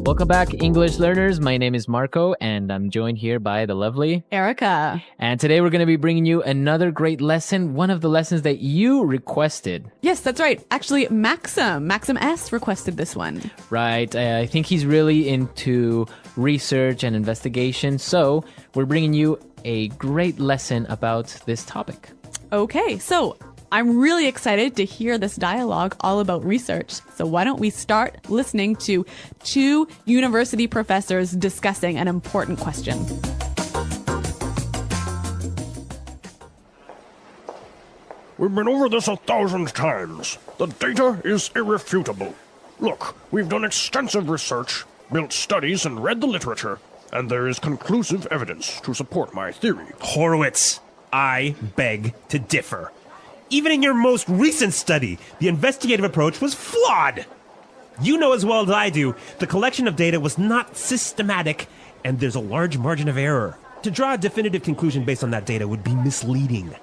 Welcome back, English learners. My name is Marco, and I'm joined here by the lovely Erica. And today we're going to be bringing you another great lesson, one of the lessons that you requested. Yes, that's right. Actually, Maxim S requested this one. Right. I think he's really into research and investigation, so we're bringing you a great lesson about this topic. Okay, so I'm really excited to hear this dialogue all about research. So why don't we start listening to two university professors discussing an important question. We've been over this 1,000 times. The data is irrefutable. Look, we've done extensive research, built studies, and read the literature, and there is conclusive evidence to support my theory. Horowitz, I beg to differ. Even in your most recent study, the investigative approach was flawed. You know as well as I do, the collection of data was not systematic, and there's a large margin of error. To draw a definitive conclusion based on that data would be misleading.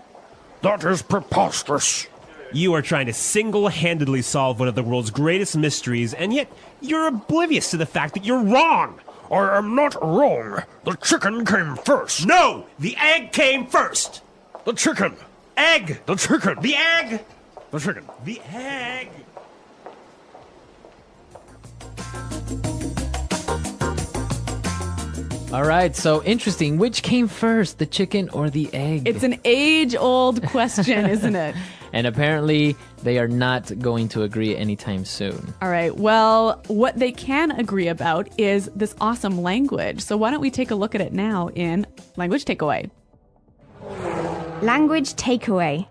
That is preposterous. You are trying to single-handedly solve one of the world's greatest mysteries, and yet you're oblivious to the fact that you're wrong. I am not wrong. The chicken came first. No! The egg came first! The chicken. Egg! The chicken. The egg! The chicken. The egg! All right, so interesting. Which came first, the chicken or the egg? It's an age-old question, isn't it? And apparently, they are not going to agree anytime soon. All right, well, what they can agree about is this awesome language. So why don't we take a look at it now in Language Takeaway. Language takeaway.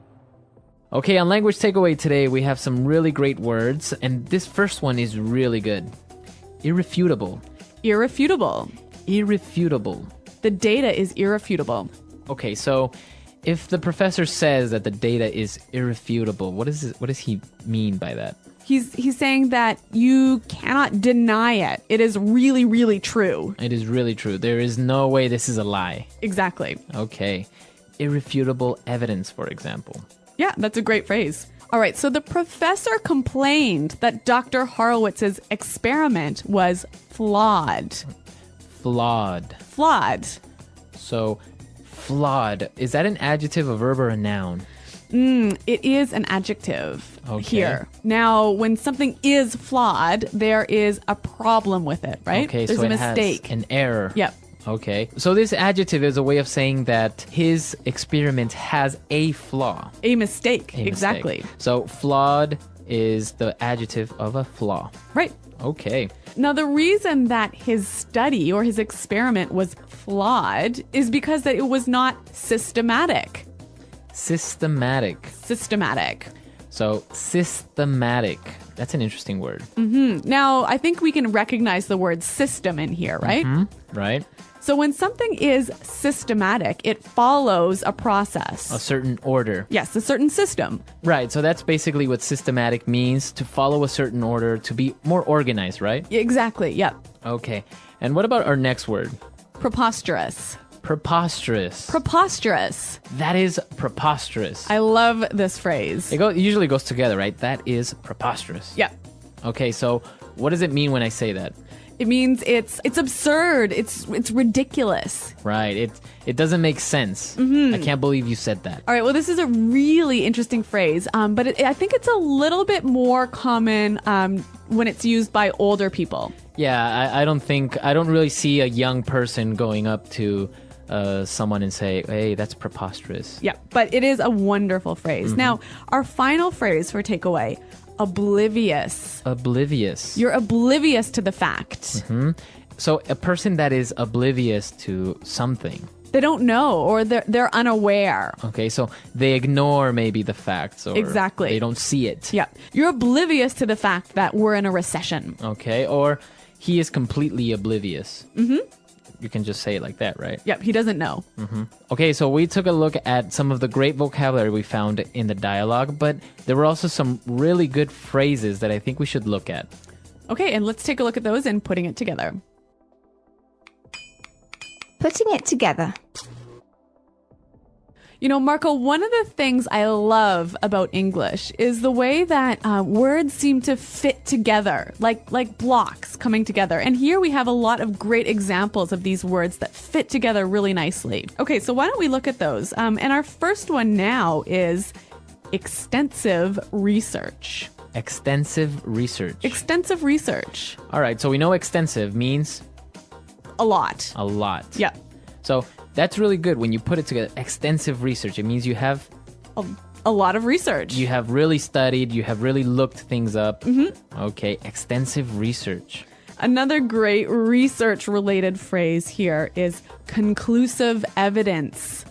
Okay, on Language Takeaway today, we have some really great words, and this first one is really good. Irrefutable. Irrefutable. Irrefutable. The data is irrefutable. Okay, so if the professor says that the data is irrefutable, what does he mean by that? He's saying that you cannot deny it. It is really, really true. It is really true. There is no way this is a lie. Exactly. Okay. Irrefutable evidence, for example. Yeah, that's a great phrase. All right, so the professor complained that Dr. Horowitz's experiment was flawed. Flawed. Flawed. So, flawed. Is that an adjective, a verb, or a noun? It is an adjective here. Now, when something is flawed, there is a problem with it, right? Okay, There's so a it mistake. has an error. Yep. Okay. So this adjective is a way of saying that his experiment has a flaw. A mistake. A Exactly. mistake. So flawed is the adjective of a flaw. Right. Okay. Now, the reason that his study or his experiment was flawed is because that it was not systematic. Systematic. Systematic. So systematic. That's an interesting word. Now, I think we can recognize the word system in here, right? Right? So when something is systematic, it follows a process. A certain order. Yes, a certain system. Right. So that's basically what systematic means, to follow a certain order, to be more organized, right? Exactly, yep. Okay. And what about our next word? Preposterous. Preposterous. Preposterous. That is preposterous. I love this phrase. It usually goes together, right? That is preposterous. Yep. Okay, so what does it mean when I say that? It means it's absurd. It's ridiculous. Right. It doesn't make sense. I can't believe you said that. All right. Well, this is a really interesting phrase, but I think it's a little bit more common when it's used by older people. Yeah, I don't really see a young person going up to someone and say, hey, that's preposterous. Yeah, but it is a wonderful phrase. Now, our final phrase for takeaway, oblivious. Oblivious. You're oblivious to the fact. So a person that is oblivious to something. They don't know, or they're unaware. Okay, so they ignore maybe the facts, or Exactly. they don't see it. Yeah, you're oblivious to the fact that we're in a recession. Okay, or he is completely oblivious. You can just say it like that, right? Yep, he doesn't know. Okay, so we took a look at some of the great vocabulary we found in the dialogue, but there were also some really good phrases that I think we should look at. Okay, and let's take a look at those and putting it together. Putting it together. You know, Marco, one of the things I love about English is the way that words seem to fit together, like blocks coming together. And here we have a lot of great examples of these words that fit together really nicely. Okay, so why don't we look at those? And our first one now is extensive research. Extensive research. Extensive research. All right, so we know extensive means A lot. a lot. Yeah. So that's really good when you put it together. Extensive research. It means you have A lot of research. really studied, you have really looked things up. Mm-hmm. Okay, extensive research. Another great research-related phrase here is conclusive evidence.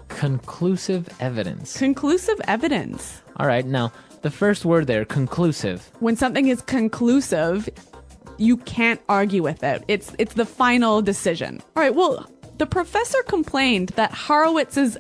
Conclusive evidence. Conclusive evidence. All right, now the first word there, conclusive. When something is conclusive, you can't argue with it. It's the final decision. All right, well, the professor complained that Horowitz's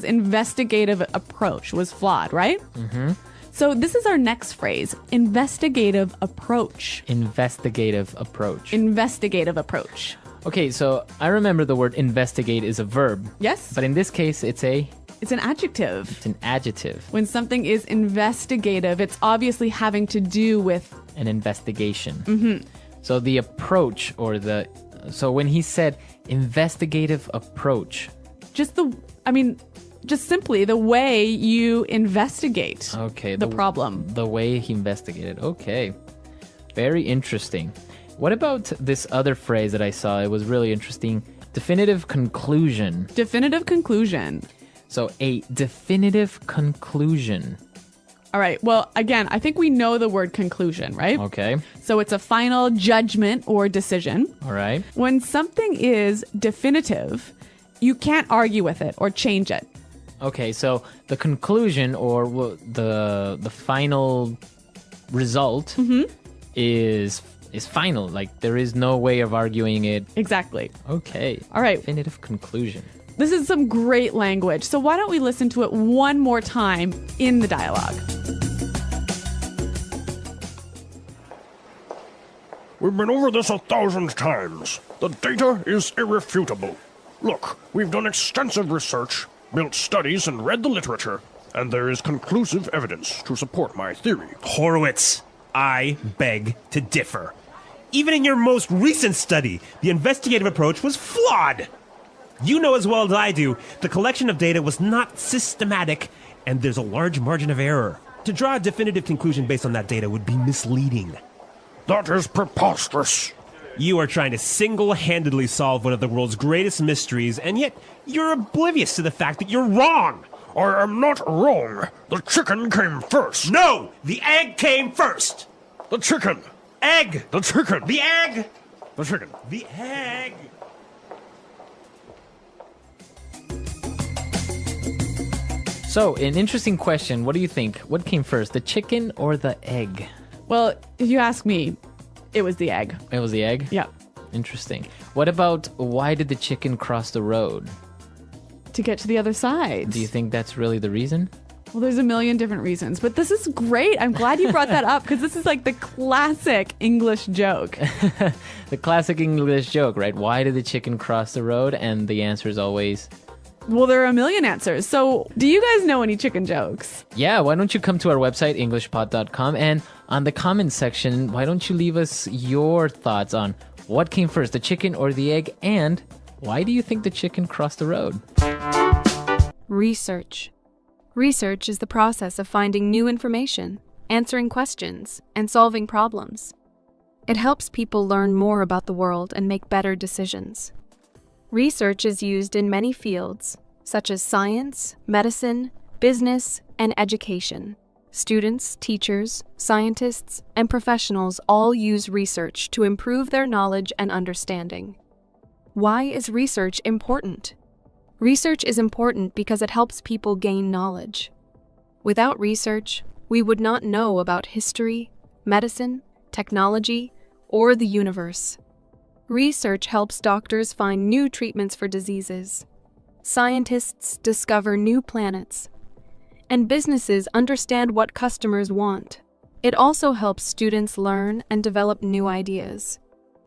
investigative approach was flawed, right? Mm-hmm. So this is our next phrase, investigative approach. Investigative approach. Investigative approach. Okay, so I remember the word investigate is a verb. Yes? But in this case, it's an It's an adjective. adjective. When something is investigative, it's obviously having to do with An investigation. Mm-hmm. So the approach so when he said investigative approach. just simply the way you investigate Okay. the problem. The way he investigated. Okay. Very interesting. What about this other phrase that I saw? It was really interesting. Definitive conclusion. Definitive conclusion. So a definitive conclusion. All right. Well, again, I think we know the word conclusion, right? Okay. So it's a final judgment or decision. All right. When something is definitive, you can't argue with it or change it. Okay, so the conclusion or the final result is final. Like there is no way of arguing it. Exactly. Okay. All right. Definitive conclusion. This is some great language. So why don't we listen to it one more time in the dialogue? We've been over this 1,000 times. The data is irrefutable. Look, we've done extensive research, built studies, and read the literature, and there is conclusive evidence to support my theory. Horowitz, I beg to differ. Even in your most recent study, the investigative approach was flawed. You know as well as I do, the collection of data was not systematic, and there's a large margin of error. To draw a definitive conclusion based on that data would be misleading. That is preposterous. You are trying to single-handedly solve one of the world's greatest mysteries, and yet you're oblivious to the fact that you're wrong. I am not wrong. The chicken came first. No! The egg came first! The chicken. Egg! The chicken. The egg! The chicken. The egg! So, an interesting question. What do you think? What came first, the chicken or the egg? Well, if you ask me, it was the egg. It was the egg? Yeah. Interesting. What about why did the chicken cross the road? To get to the other side. Do you think that's really the reason? Well, there's a million different reasons, but this is great. I'm glad you brought that up because this is like the classic English joke. The classic English joke, right? Why did the chicken cross the road? And the answer is always, Well, there are a million answers. So, do you guys know any chicken jokes? yeah, why don't you come to our website, englishpod.com, and on the comments section, why don't you leave us your thoughts on what came first, the chicken or the egg, and why do you think the chicken crossed the road? Research. Research is the process of finding new information, answering questions, and solving problems. It helps people learn more about the world and make better decisions. Research is used in many fields, such as science, medicine, business, and education. Students, teachers, scientists, and professionals all use research to improve their knowledge and understanding. Why is research important? Research is important because it helps people gain knowledge. Without research, we would not know about history, medicine, technology, or the universe. Research helps doctors find new treatments for diseases. Scientists discover new planets. And businesses understand what customers want. It also helps students learn and develop new ideas.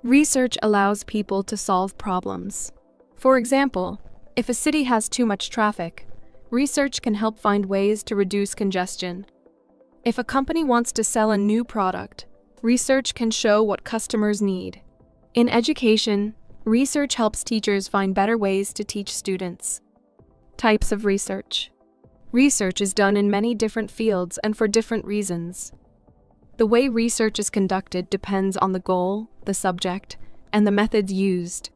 Research allows people to solve problems. For example, If a city has too much traffic, research can help find ways to reduce congestion. If a company wants to sell a new product, research can show what customers need. In education, research helps teachers find better ways to teach students. Types of research. Research is done in many different fields and for different reasons. The way research is conducted depends on the goal, the subject, and the methods used.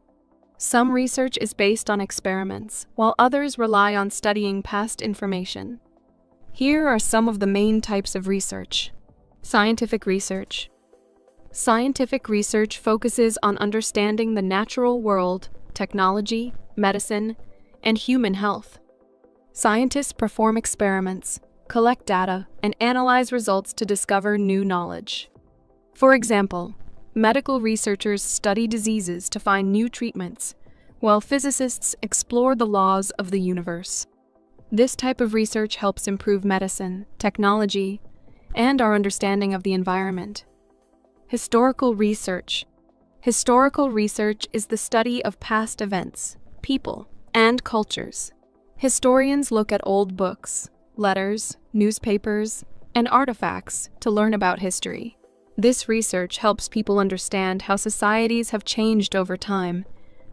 Some research is based on experiments, while others rely on studying past information. Here are some of the main types of research. Scientific research. Scientific research focuses on understanding the natural world, technology, medicine, and human health. Scientists perform experiments, collect data, and analyze results to discover new knowledge. For example, medical researchers study diseases to find new treatments, while physicists explore the laws of the universe. This type of research helps improve medicine, technology, and our understanding of the environment. Historical research. Historical research is the study of past events, people, and cultures. Historians look at old books, letters, newspapers, and artifacts to learn about history. This research helps people understand how societies have changed over time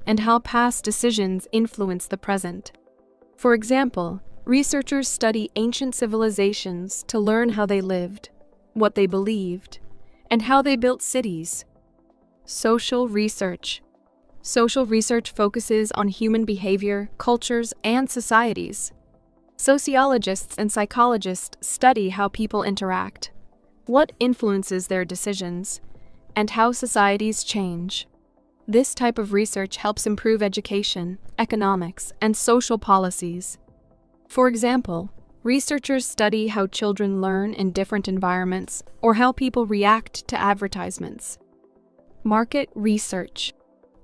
and how past decisions influence the present. For example, researchers study ancient civilizations to learn how they lived, what they believed, and how they built cities. Social research. Social research focuses on human behavior, cultures, and societies. Sociologists and psychologists study how people interact, what influences their decisions, and how societies change. This type of research helps improve education, economics, and social policies. For example, researchers study how children learn in different environments or how people react to advertisements. Market research.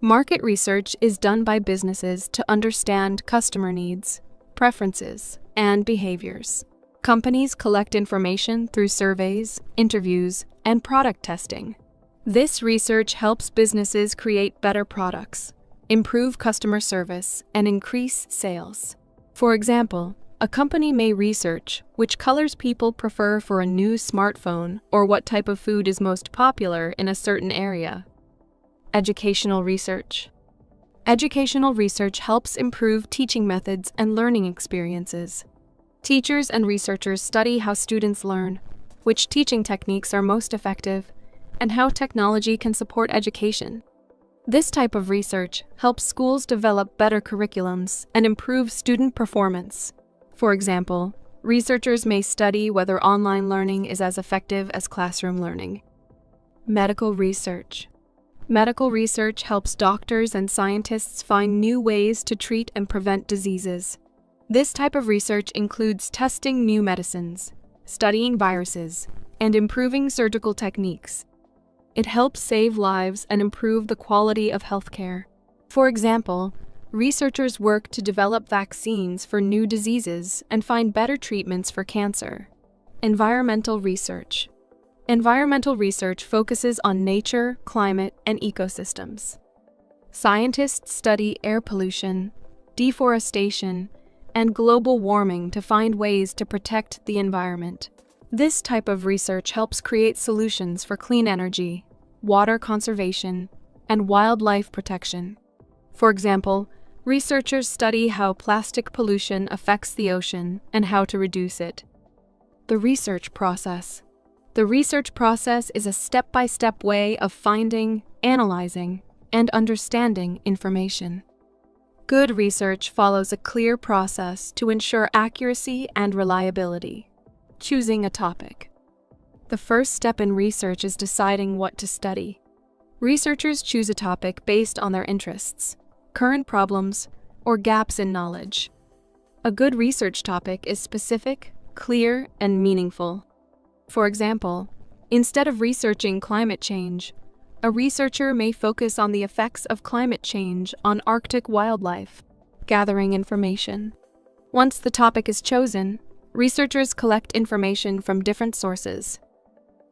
Market research is done by businesses to understand customer needs, preferences, and behaviors. Companies collect information through surveys, interviews, and product testing. This research helps businesses create better products, improve customer service, and increase sales. For example, a company may research which colors people prefer for a new smartphone or what type of food is most popular in a certain area. Educational research. Educational research helps improve teaching methods and learning experiences. Teachers and researchers study how students learn, which teaching techniques are most effective, and how technology can support education. This type of research helps schools develop better curriculums and improve student performance. For example, researchers may study whether online learning is as effective as classroom learning. Medical research. Medical research helps doctors and scientists find new ways to treat and prevent diseases. This type of research includes testing new medicines, studying viruses, and improving surgical techniques. It helps save lives and improve the quality of healthcare. For example, researchers work to develop vaccines for new diseases and find better treatments for cancer. Environmental research. Environmental research focuses on nature, climate, and ecosystems. Scientists study air pollution, deforestation, and global warming to find ways to protect the environment. This type of research helps create solutions for clean energy, water conservation, and wildlife protection. For example, researchers study how plastic pollution affects the ocean and how to reduce it. The research process. The research process is a step-by-step way of finding, analyzing, and understanding information. Good research follows a clear process to ensure accuracy and reliability. Choosing a topic. The first step in research is deciding what to study. Researchers choose a topic based on their interests, current problems, or gaps in knowledge. A good research topic is specific, clear, and meaningful. For example, instead of researching climate change, a researcher may focus on the effects of climate change on Arctic wildlife, gathering information. Once the topic is chosen, researchers collect information from different sources.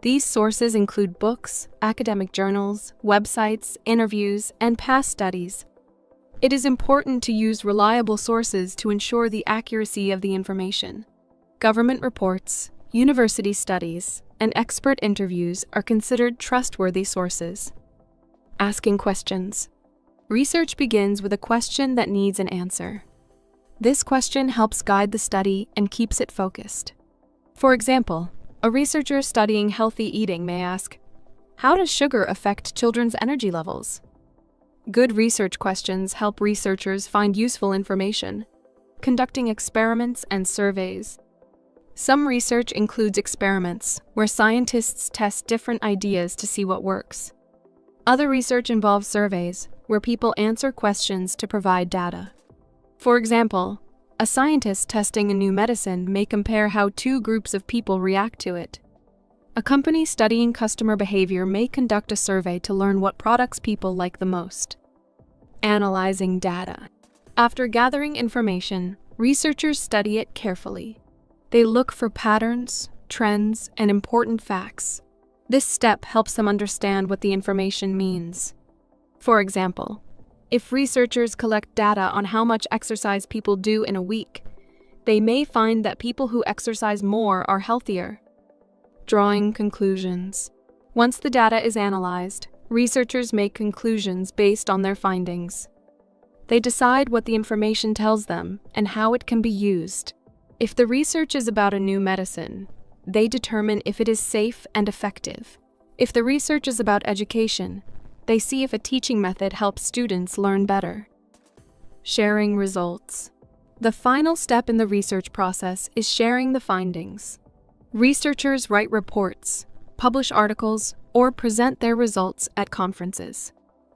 These sources include books, academic journals, websites, interviews, and past studies. It is important to use reliable sources to ensure the accuracy of the information. Government reports, university studies, and expert interviews are considered trustworthy sources. Asking questions. Research begins with a question that needs an answer. This question helps guide the study and keeps it focused. For example, a researcher studying healthy eating may ask, "How does sugar affect children's energy levels?" Good research questions help researchers find useful information, conducting experiments and surveys. Some research includes experiments, where scientists test different ideas to see what works. Other research involves surveys, where people answer questions to provide data. For example, a scientist testing a new medicine may compare how two groups of people react to it. A company studying customer behavior may conduct a survey to learn what products people like the most. Analyzing data. After gathering information, researchers study it carefully. They look for patterns, trends, and important facts. This step helps them understand what the information means. For example, if researchers collect data on how much exercise people do in a week, they may find that people who exercise more are healthier. Drawing conclusions. Once the data is analyzed, researchers make conclusions based on their findings. They decide what the information tells them and how it can be used. If the research is about a new medicine, they determine if it is safe and effective. If the research is about education, they see if a teaching method helps students learn better. Sharing results. The final step in the research process is sharing the findings. Researchers write reports, publish articles, or present their results at conferences.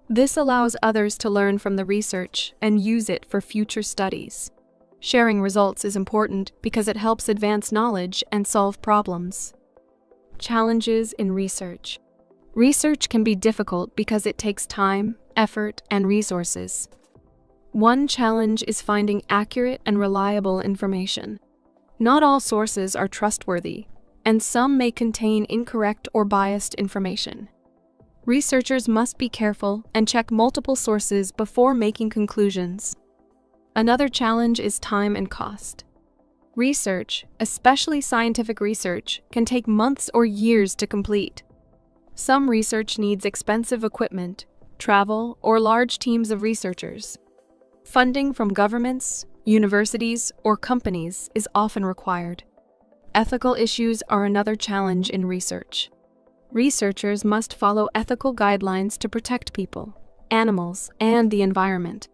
This allows others to learn from the research and use it for future studies. Sharing results is important because it helps advance knowledge and solve problems. Challenges in research. Research can be difficult because it takes time, effort, and resources. One challenge is finding accurate and reliable information. Not all sources are trustworthy, and some may contain incorrect or biased information. Researchers must be careful and check multiple sources before making conclusions. Another challenge is time and cost. Research, especially scientific research, can take months or years to complete. Some research needs expensive equipment, travel, or large teams of researchers. Funding from governments, universities, or companies is often required. Ethical issues are another challenge in research. Researchers must follow ethical guidelines to protect people, animals, and the environment.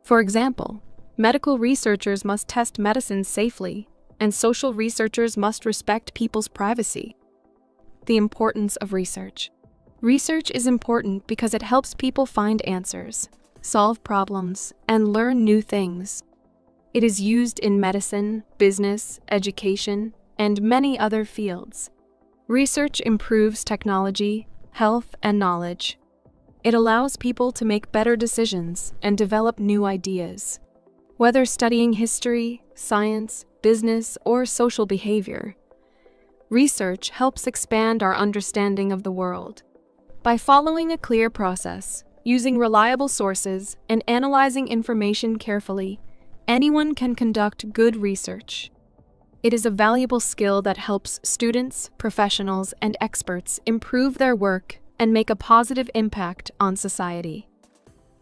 For example, medical researchers must test medicines safely, and social researchers must respect people's privacy. The importance of research. Research is important because it helps people find answers, solve problems, and learn new things. It is used in medicine, business, education, and many other fields. Research improves technology, health, and knowledge. It allows people to make better decisions and develop new ideas. Whether studying history, science, business, or social behavior, research helps expand our understanding of the world. By following a clear process, using reliable sources, and analyzing information carefully, anyone can conduct good research. It is a valuable skill that helps students, professionals, and experts improve their work and make a positive impact on society.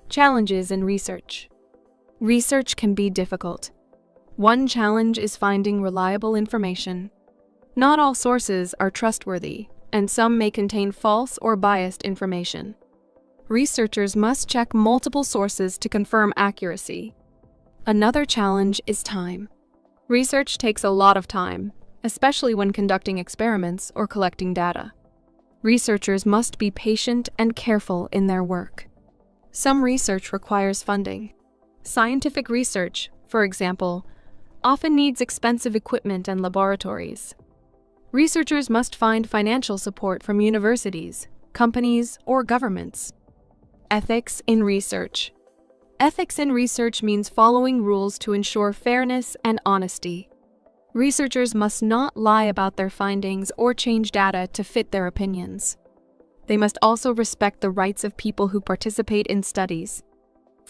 Challenges in research. Research can be difficult. One challenge is finding reliable information. Not all sources are trustworthy, and some may contain false or biased information. Researchers must check multiple sources to confirm accuracy. Another challenge is time. Research takes a lot of time, especially when conducting experiments or collecting data. Researchers must be patient and careful in their work. Some research requires funding. Scientific research, for example, often needs expensive equipment and laboratories. Researchers must find financial support from universities, companies, or governments. Ethics in research. Ethics in research means following rules to ensure fairness and honesty. Researchers must not lie about their findings or change data to fit their opinions. They must also respect the rights of people who participate in studies.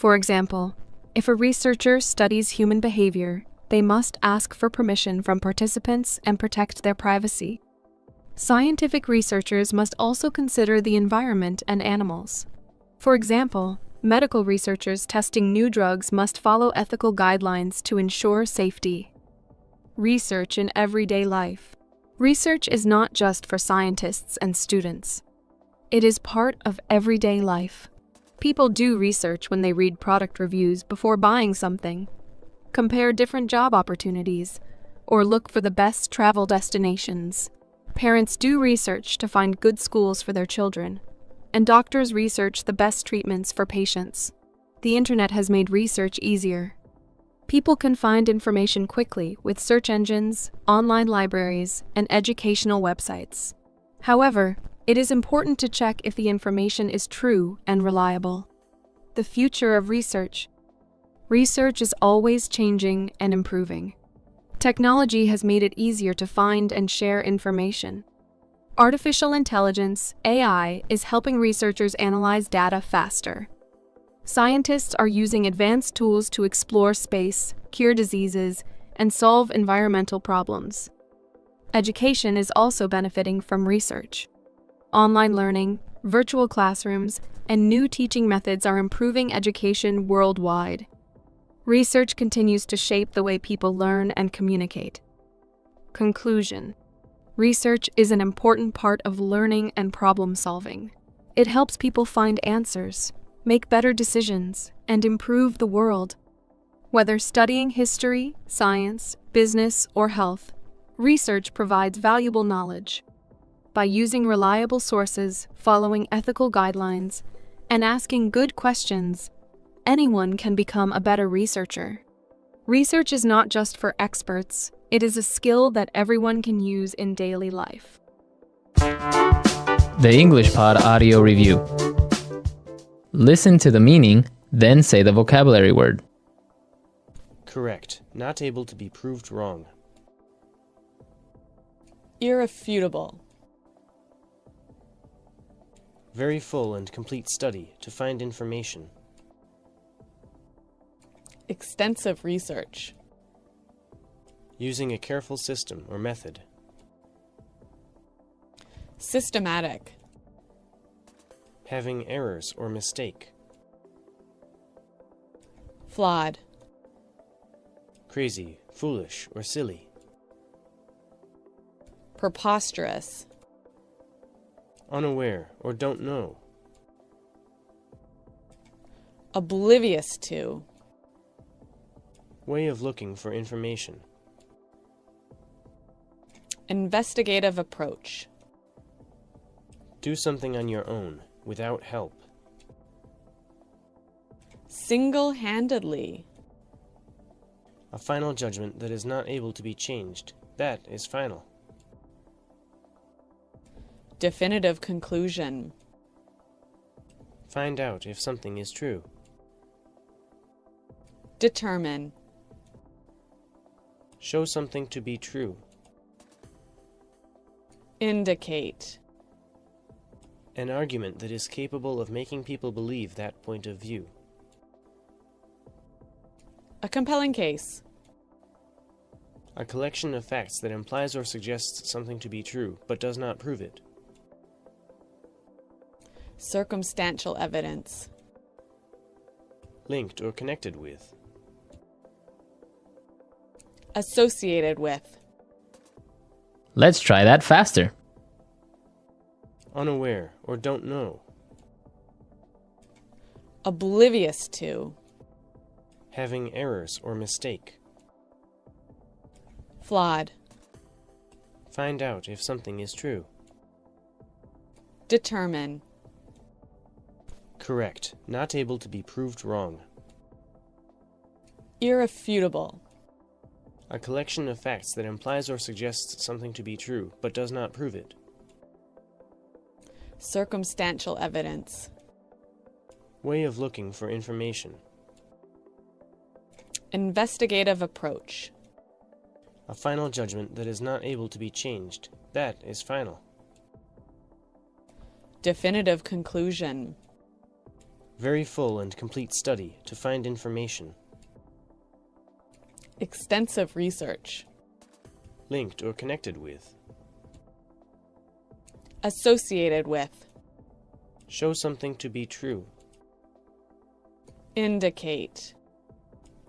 For example, if a researcher studies human behavior, they must ask for permission from participants and protect their privacy. Scientific researchers must also consider the environment and animals. For example, medical researchers testing new drugs must follow ethical guidelines to ensure safety. Research in everyday life. Research is not just for scientists and students. It is part of everyday life. People do research when they read product reviews before buying something, compare different job opportunities, or look for the best travel destinations. Parents do research to find good schools for their children, and doctors research the best treatments for patients. The internet has made research easier. People can find information quickly with search engines, online libraries, and educational websites. However, it is important to check if the information is true and reliable. The future of research. Research is always changing and improving. Technology has made it easier to find and share information. Artificial intelligence, AI, is helping researchers analyze data faster. Scientists are using advanced tools to explore space, cure diseases, and solve environmental problems. Education is also benefiting from research. Online learning, virtual classrooms, and new teaching methods are improving education worldwide. Research continues to shape the way people learn and communicate. Conclusion. Research is an important part of learning and problem solving. It helps people find answers, make better decisions, and improve the world. Whether studying history, science, business, or health, research provides valuable knowledge. By using reliable sources, following ethical guidelines, and asking good questions, anyone can become a better researcher. Research is not just for experts, it is a skill that everyone can use in daily life. The English Pod Audio Review. Listen to the meaning, then say the vocabulary word. Correct. Not able to be proved wrong. Irrefutable. Very full and complete study to find information. Extensive research. Using a careful system or method. Systematic. Having errors or mistake. Flawed. Crazy, foolish, or silly. Preposterous. Unaware or don't know. Oblivious to. Way of looking for information. Investigative approach. Do something on your own, without help. Single-handedly. A final judgment that is not able to be changed. That is final. Definitive conclusion. Find out if something is true. Determine. Show something to be true. Indicate. An argument that is capable of making people believe that point of view. A compelling case. A collection of facts that implies or suggests something to be true, but does not prove it. Circumstantial evidence. Linked or connected with. Associated with. Let's try that faster. Unaware or don't know. Oblivious to. Having errors or mistake. Flawed. Find out if something is true. Determine. Correct. Not able to be proved wrong. Irrefutable. A collection of facts that implies or suggests something to be true, but does not prove it. Circumstantial evidence. Way of looking for information. Investigative approach. A final judgment that is not able to be changed. That is final. Definitive conclusion. Very full and complete study to find information. Extensive research. Linked or connected with. Associated with. Show something to be true. Indicate.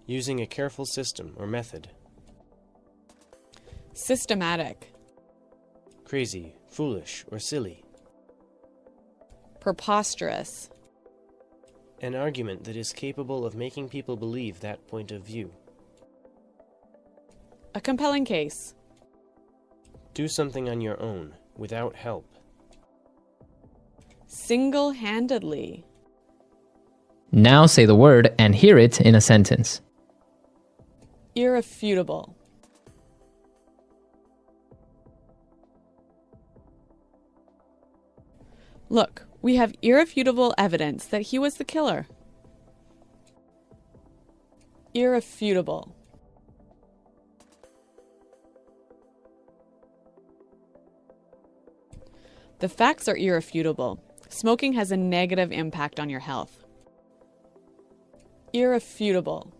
Using a careful system or method. Systematic. Crazy, foolish, or silly. Preposterous. An argument that is capable of making people believe that point of view. A compelling case. Do something on your own, without help. Single-handedly. Now say the word and hear it in a sentence. Irrefutable. Look, we have irrefutable evidence that he was the killer. Irrefutable. The facts are irrefutable. Smoking has a negative impact on your health. Irrefutable.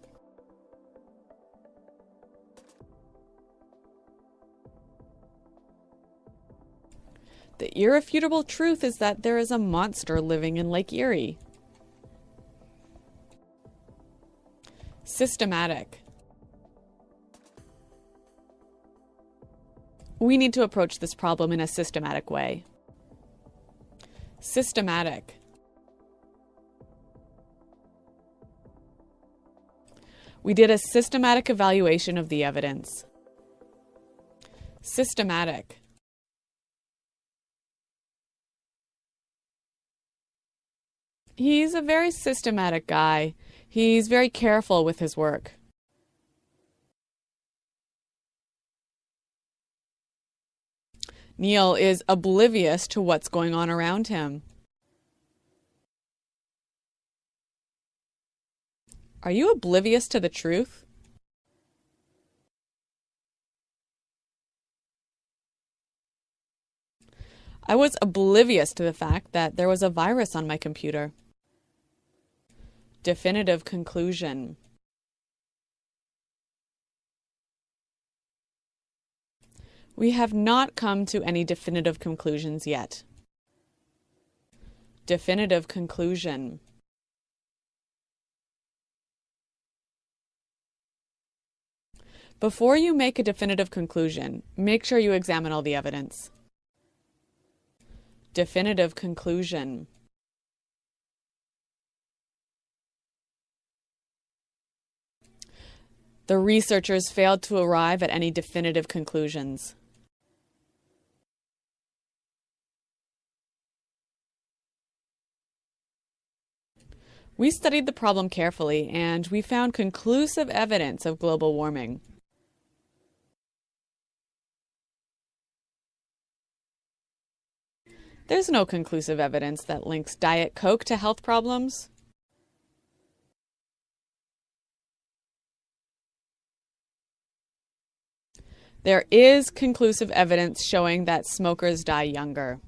The irrefutable truth is that there is a monster living in Lake Erie. Systematic. We need to approach this problem in a systematic way. Systematic. We did a systematic evaluation of the evidence. Systematic. He's a very systematic guy. He's very careful with his work. Neil is oblivious to what's going on around him. Are you oblivious to the truth? I was oblivious to the fact that there was a virus on my computer. Definitive conclusion. We have not come to any definitive conclusions yet. Definitive conclusion. Before you make a definitive conclusion, make sure you examine all the evidence. Definitive conclusion. The researchers failed to arrive at any definitive conclusions. We studied the problem carefully, and we found conclusive evidence of global warming. There's no conclusive evidence that links Diet Coke to health problems. There is conclusive evidence showing that smokers die younger.